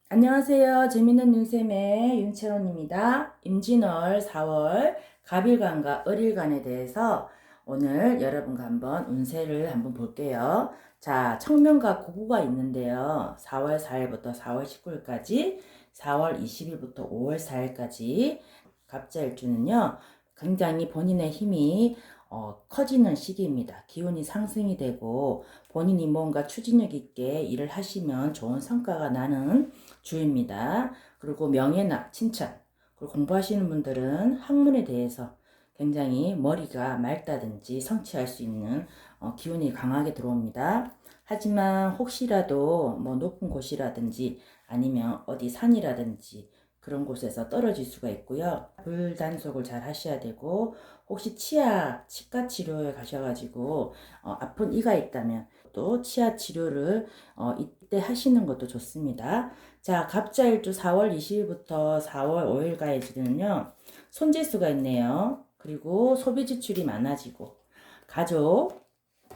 안녕하세요. 재밌는 윤쌤의 윤채론입니다. 임진월 4월 갑일간과 을일간에 대해서 오늘 여러분과 한번 운세를 한번 볼게요. 자, 청명과 고구가 있는데요. 4월 4일부터 4월 19일까지, 4월 20일부터 5월 4일까지 갑자일주는요. 굉장히 본인의 힘이 커지는 시기입니다. 기운이 상승이 되고 본인이 뭔가 추진력 있게 일을 하시면 좋은 성과가 나는 주입니다. 그리고 명예나 칭찬, 그리고 공부하시는 분들은 학문에 대해서 굉장히 머리가 맑다든지 성취할 수 있는 기운이 강하게 들어옵니다. 하지만 혹시라도 뭐 높은 곳이라든지 아니면 어디 산이라든지 그런 곳에서 떨어질 수가 있고요. 불단속을 잘 하셔야 되고, 혹시 치과 치료에 가셔가지고 아픈 이가 있다면 또 치아 치료를 이때 하시는 것도 좋습니다. 자, 갑자일주 4월 20일부터 4월 5일까지는요, 손재수가 있네요. 그리고 소비 지출이 많아지고, 가족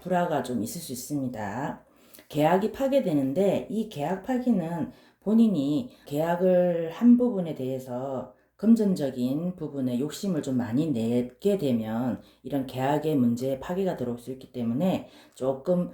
불화가 좀 있을 수 있습니다. 계약이 파괴되는데, 이 계약 파기는 본인이 계약을 한 부분에 대해서 금전적인 부분에 욕심을 좀 많이 내게 되면 이런 계약의 문제에 파기가 들어올 수 있기 때문에 조금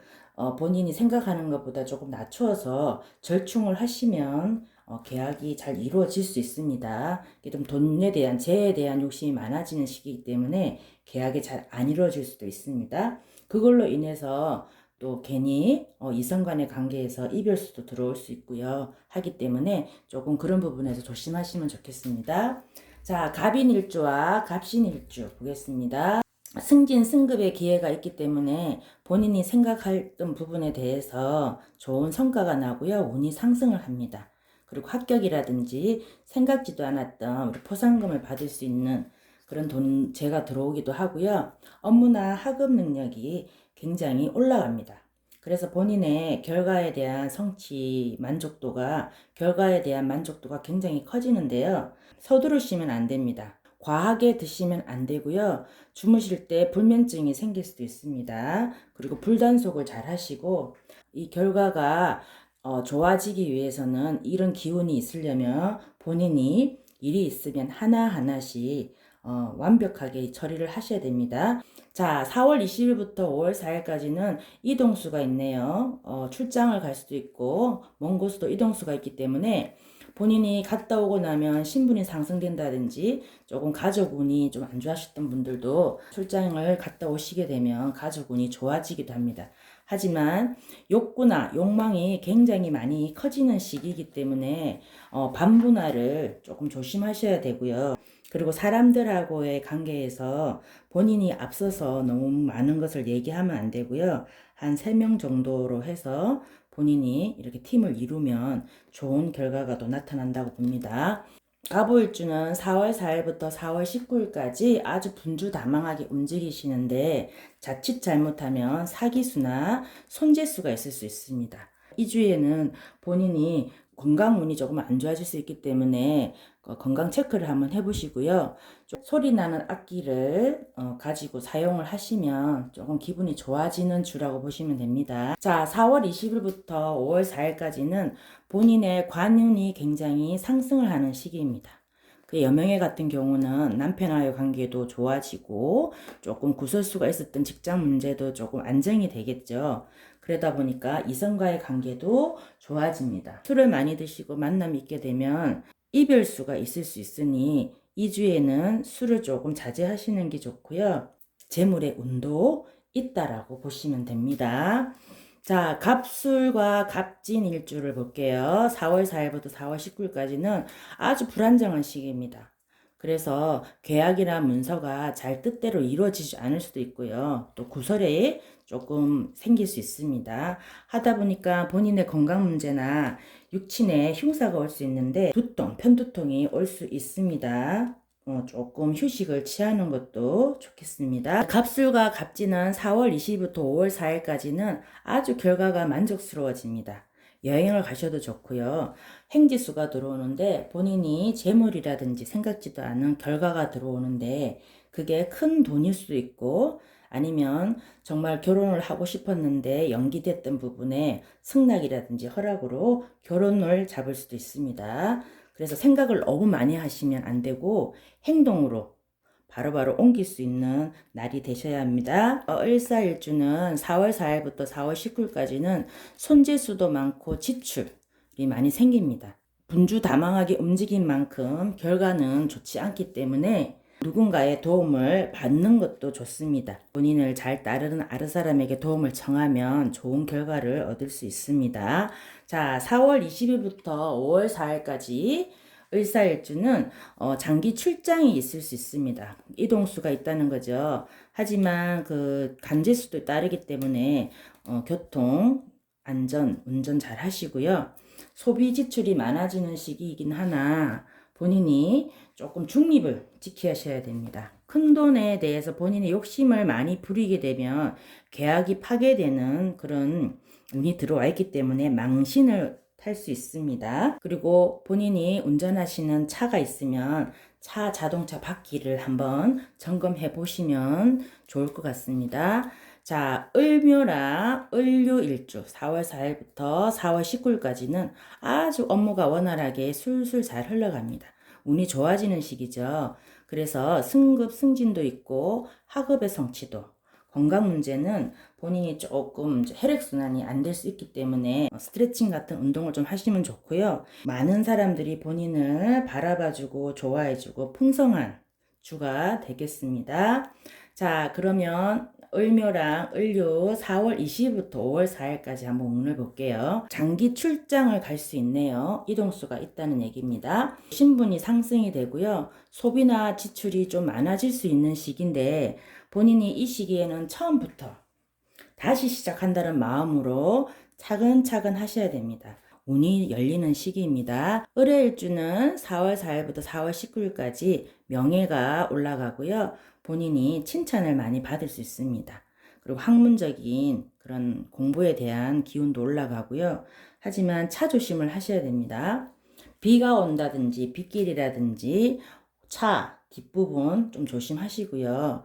본인이 생각하는 것보다 조금 낮추어서 절충을 하시면 계약이 잘 이루어질 수 있습니다. 이게 좀 돈에 대한 재에 대한 욕심이 많아지는 시기이기 때문에 계약이 잘 안 이루어질 수도 있습니다. 그걸로 인해서 또 괜히 이성 간의 관계에서 이별수도 들어올 수 있고요. 하기 때문에 조금 그런 부분에서 조심하시면 좋겠습니다. 자, 갑인일주와 갑신일주 보겠습니다. 승진, 승급의 기회가 있기 때문에 본인이 생각했던 부분에 대해서 좋은 성과가 나고요. 운이 상승을 합니다. 그리고 합격이라든지 생각지도 않았던 포상금을 받을 수 있는 그런 돈재가 들어오기도 하고요. 업무나 학업 능력이 굉장히 올라갑니다. 그래서 본인의 결과에 대한 만족도가 굉장히 커지는데요. 서두르시면 안 됩니다. 과하게 드시면 안 되고요. 주무실 때 불면증이 생길 수도 있습니다. 그리고 불단속을 잘 하시고, 이 결과가 좋아지기 위해서는 이런 기운이 있으려면 본인이 일이 있으면 하나하나씩 완벽하게 처리를 하셔야 됩니다. 자, 4월 20일부터 5월 4일까지는 이동수가 있네요. 출장을 갈 수도 있고, 먼 곳으로 이동수가 있기 때문에 본인이 갔다 오고 나면 신분이 상승된다든지 조금 가족 운이 좀 안 좋아하셨던 분들도 출장을 갔다 오시게 되면 가족 운이 좋아지기도 합니다. 하지만 욕구나 욕망이 굉장히 많이 커지는 시기이기 때문에 반분화를 조금 조심하셔야 되고요. 그리고 사람들하고의 관계에서 본인이 앞서서 너무 많은 것을 얘기하면 안 되고요. 한 3명 정도로 해서 본인이 이렇게 팀을 이루면 좋은 결과가 또 나타난다고 봅니다. 갑오일주는 4월 4일부터 4월 19일까지 아주 분주다망하게 움직이시는데 자칫 잘못하면 사기수나 손재수가 있을 수 있습니다. 이 주에는 본인이 건강 운이 조금 안 좋아질 수 있기 때문에 건강 체크를 한번 해보시고요. 소리 나는 악기를 가지고 사용을 하시면 조금 기분이 좋아지는 주라고 보시면 됩니다. 자, 4월 20일부터 5월 4일까지는 본인의 관운이 굉장히 상승을 하는 시기입니다. 그 여명의 같은 경우는 남편과의 관계도 좋아지고 조금 구설수가 있었던 직장 문제도 조금 안정이 되겠죠. 그러다 보니까 이성과의 관계도 좋아집니다. 술을 많이 드시고 만남이 있게 되면 이별수가 있을 수 있으니 이 주에는 술을 조금 자제하시는 게 좋고요. 재물의 운도 있다라고 보시면 됩니다. 자, 갑술과 갑진 일주를 볼게요. 4월 4일부터 4월 19일까지는 아주 불안정한 시기입니다. 그래서 계약이나 문서가 잘 뜻대로 이루어지지 않을 수도 있고요. 또 구설에 조금 생길 수 있습니다. 하다 보니까 본인의 건강 문제나 육친에 흉사가 올 수 있는데 편두통이 올 수 있습니다. 조금 휴식을 취하는 것도 좋겠습니다. 갑술과 갑진은 4월 20일부터 5월 4일까지는 아주 결과가 만족스러워집니다. 여행을 가셔도 좋고요. 행지수가 들어오는데 본인이 재물이라든지 생각지도 않은 결과가 들어오는데 그게 큰 돈일 수도 있고 아니면 정말 결혼을 하고 싶었는데 연기됐던 부분에 승낙이라든지 허락으로 결혼을 잡을 수도 있습니다. 그래서 생각을 너무 많이 하시면 안 되고 행동으로 바로바로 옮길 수 있는 날이 되셔야 합니다. 일사일주는 4월 4일부터 4월 19일까지는 손재수도 많고 지출이 많이 생깁니다. 분주다망하게 움직인 만큼 결과는 좋지 않기 때문에 누군가의 도움을 받는 것도 좋습니다. 본인을 잘 따르는 아르사람에게 도움을 청하면 좋은 결과를 얻을 수 있습니다. 자, 4월 20일부터 5월 4일까지 일사일주는 장기 출장이 있을 수 있습니다. 이동수가 있다는 거죠. 하지만 그 간제수도 따르기 때문에 교통, 안전, 운전 잘 하시고요. 소비 지출이 많아지는 시기이긴 하나 본인이 조금 중립을 지키셔야 됩니다. 큰 돈에 대해서 본인의 욕심을 많이 부리게 되면 계약이 파괴되는 그런 운이 들어와 있기 때문에 망신을 탈 수 있습니다. 그리고 본인이 운전하시는 차가 있으면 차 자동차 바퀴를 한번 점검해 보시면 좋을 것 같습니다. 자, 을묘라 을류일주 4월 4일부터 4월 19일까지는 아주 업무가 원활하게 술술 잘 흘러갑니다. 운이 좋아지는 시기죠. 그래서 승급 승진도 있고 학업의 성취도, 건강 문제는 본인이 조금 혈액순환이 안 될 수 있기 때문에 스트레칭 같은 운동을 좀 하시면 좋고요. 많은 사람들이 본인을 바라봐주고 좋아해주고 풍성한 주가 되겠습니다. 자, 그러면 을묘랑 을료 4월 20일부터 5월 4일까지 한번 운을 볼게요. 장기 출장을 갈 수 있네요. 이동수가 있다는 얘기입니다. 신분이 상승이 되고요. 소비나 지출이 좀 많아질 수 있는 시기인데 본인이 이 시기에는 처음부터 다시 시작한다는 마음으로 차근차근 하셔야 됩니다. 운이 열리는 시기입니다. 을해일주는 4월 4일부터 4월 19일까지 명예가 올라가고요. 본인이 칭찬을 많이 받을 수 있습니다. 그리고 학문적인 그런 공부에 대한 기운도 올라가고요. 하지만 차 조심을 하셔야 됩니다. 비가 온다든지 빗길이라든지 차 뒷부분 좀 조심하시고요.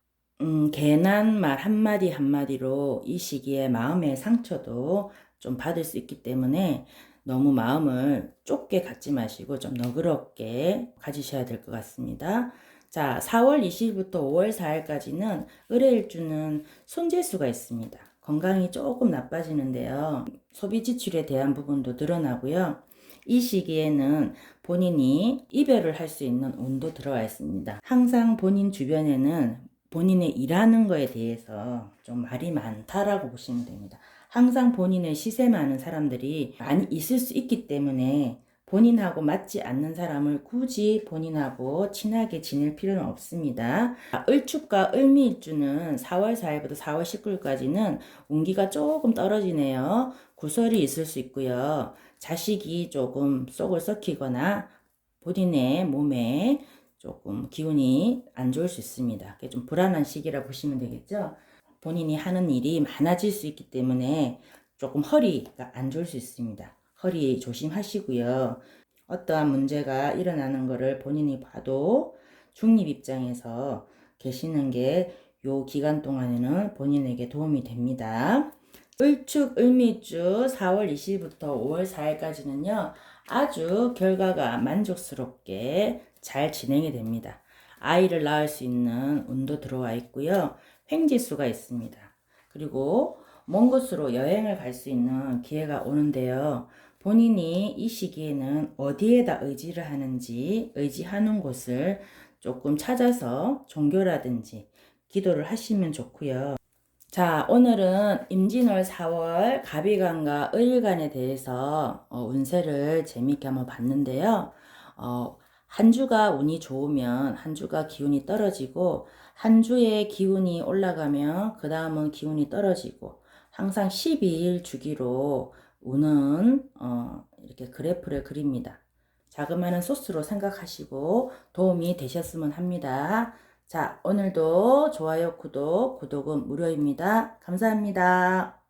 괜한 말 한마디 한마디로 이 시기에 마음의 상처도 좀 받을 수 있기 때문에 너무 마음을 좁게 갖지 마시고 좀 너그럽게 가지셔야 될 것 같습니다. 자, 4월 20일부터 5월 4일까지는 을해일주는 손재수가 있습니다. 건강이 조금 나빠지는데요. 소비 지출에 대한 부분도 늘어나고요. 이 시기에는 본인이 이별을 할 수 있는 운도 들어와 있습니다. 항상 본인 주변에는 본인의 일하는 거에 대해서 좀 말이 많다라고 보시면 됩니다. 항상 본인의 시세 많은 사람들이 많이 있을 수 있기 때문에 본인하고 맞지 않는 사람을 굳이 본인하고 친하게 지낼 필요는 없습니다. 을축과 을미일주는 4월 4일부터 4월 19일까지는 운기가 조금 떨어지네요. 구설이 있을 수 있고요. 자식이 조금 속을 썩히거나 본인의 몸에 조금 기운이 안 좋을 수 있습니다. 좀 불안한 시기라 보시면 되겠죠. 본인이 하는 일이 많아질 수 있기 때문에 조금 허리가 안 좋을 수 있습니다. 허리 조심하시고요. 어떠한 문제가 일어나는 것을 본인이 봐도 중립 입장에서 계시는 게 요 기간 동안에는 본인에게 도움이 됩니다. 을축, 을미주 4월 20일부터 5월 4일까지는요. 아주 결과가 만족스럽게 잘 진행이 됩니다. 아이를 낳을 수 있는 운도 들어와 있고요. 횡재수가 있습니다. 그리고 먼 곳으로 여행을 갈 수 있는 기회가 오는데요. 본인이 이 시기에는 어디에다 의지를 하는지 의지하는 곳을 조금 찾아서 종교라든지 기도를 하시면 좋고요. 자, 오늘은 임진월 4월 갑일간과 을일간에 대해서 운세를 재미있게 한번 봤는데요. 한 주가 운이 좋으면 한 주가 기운이 떨어지고 한 주의 기운이 올라가면 그 다음은 기운이 떨어지고 항상 12일 주기로 운은 이렇게 그래프를 그립니다. 자그마한 소스로 생각하시고 도움이 되셨으면 합니다. 자, 오늘도 좋아요, 구독, 구독은 무료입니다. 감사합니다.